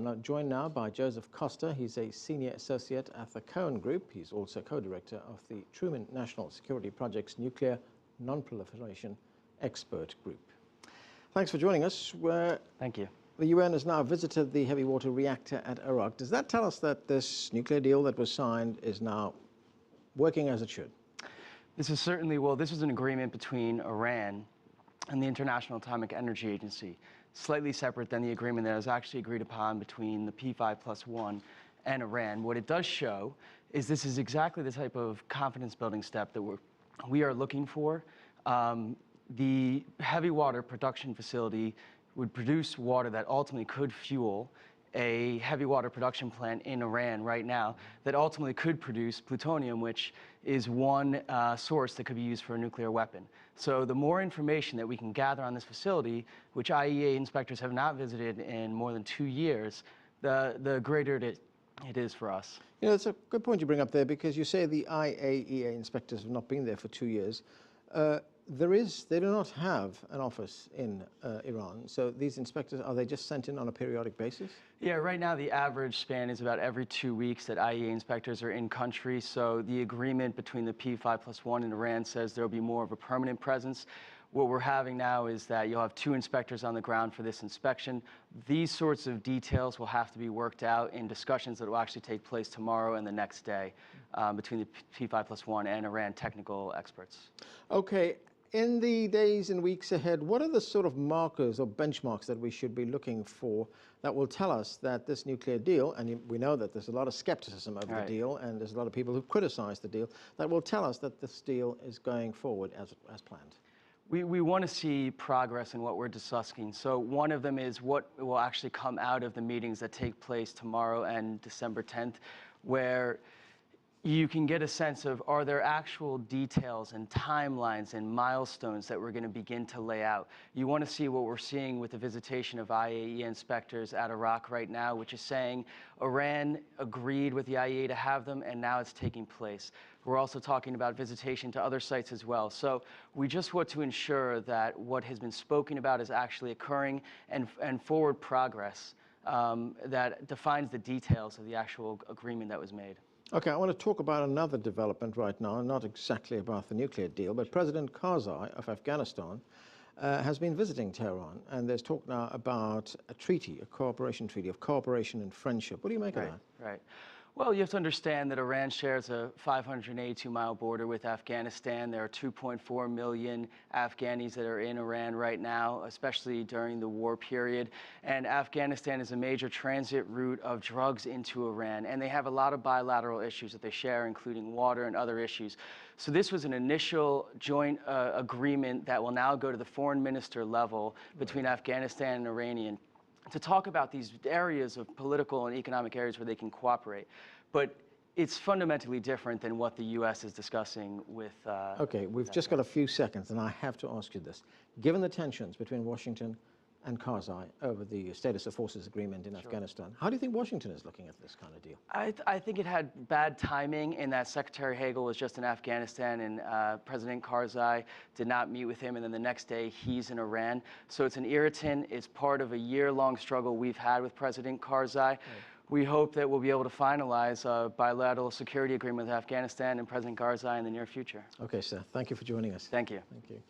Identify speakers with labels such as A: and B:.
A: I'm joined now by Joseph Costa. He's a senior associate at the Cohen Group. He's also co-director of the Truman National Security Project's Nuclear Nonproliferation Expert Group. Thanks for joining us.
B: Thank you.
A: The UN has now visited the heavy water reactor at Arak. Does that tell us that this nuclear deal that was signed is now working as it should?
B: This is certainly, well, this was an agreement between Iran and the International Atomic Energy Agency, slightly separate than the agreement that was actually agreed upon between the P5+1 and Iran. What it does show is this is exactly the type of confidence-building step that we are looking for. The heavy water production facility would produce water that ultimately could fuel a heavy water production plant in Iran right now that ultimately could produce plutonium, which is one source that could be used for a nuclear weapon. So the more information that we can gather on this facility, which IAEA inspectors have not visited in more than 2 years, the greater it is for us.
A: You know, it's a good point you bring up there, because you say the IAEA inspectors have not been there for 2 years. They do not have an office in Iran. So these inspectors, are they just sent in on a periodic basis?
B: Yeah, right now the average span is about every 2 weeks that IAEA inspectors are in country. So the agreement between the P5+1 and Iran says there will be more of a permanent presence. What we're having now is that you'll have 2 inspectors on the ground for this inspection. These sorts of details will have to be worked out in discussions that will actually take place tomorrow and the next day between the P5+1 and Iran technical experts.
A: Okay. In the days and weeks ahead, what are the sort of markers or benchmarks that we should be looking for that will tell us that this nuclear deal, and we know that there's a lot of skepticism over the deal, and there's a lot of people who've criticized the deal, that will tell us that this deal is going forward as planned?
B: We want to see progress in what we're discussing. So one of them is what will actually come out of the meetings that take place tomorrow and December 10th, where you can get a sense of, are there actual details and timelines and milestones that we're going to begin to lay out. You want to see what we're seeing with the visitation of IAEA inspectors at Arak right now, which is saying Iran agreed with the IAEA to have them, and now it's taking place. We're also talking about visitation to other sites as well. So we just want to ensure that what has been spoken about is actually occurring, and forward progress that defines the details of the actual agreement that was made.
A: Okay, I want to talk about another development right now, not exactly about the nuclear deal, but President Karzai of Afghanistan has been visiting Tehran, and there's talk now about a treaty, a cooperation treaty of cooperation and friendship. What do you make of that?
B: Right. Well, you have to understand that Iran shares a 582-mile border with Afghanistan. There are 2.4 million Afghanis that are in Iran right now, especially during the war period. And Afghanistan is a major transit route of drugs into Iran. And they have a lot of bilateral issues that they share, including water and other issues. So this was an initial joint agreement that will now go to the foreign minister level between Afghanistan and Iranian, to talk about these areas of political and economic areas where they can cooperate. But it's fundamentally different than what the U.S. is discussing with...
A: Okay, we've just got a few seconds, and I have to ask you this. Given the tensions between Washington and Karzai over the status of forces agreement in Afghanistan, how do you think Washington is looking at this kind of deal?
B: I think it had bad timing in that Secretary Hagel was just in Afghanistan, and President Karzai did not meet with him, and then the next day he's in Iran. So it's an irritant. It's part of a year-long struggle we've had with President Karzai. We hope that we'll be able to finalize a bilateral security agreement with Afghanistan and President Karzai in the near future.
A: Okay, sir. Thank you for joining us.
B: Thank you.
A: Thank you.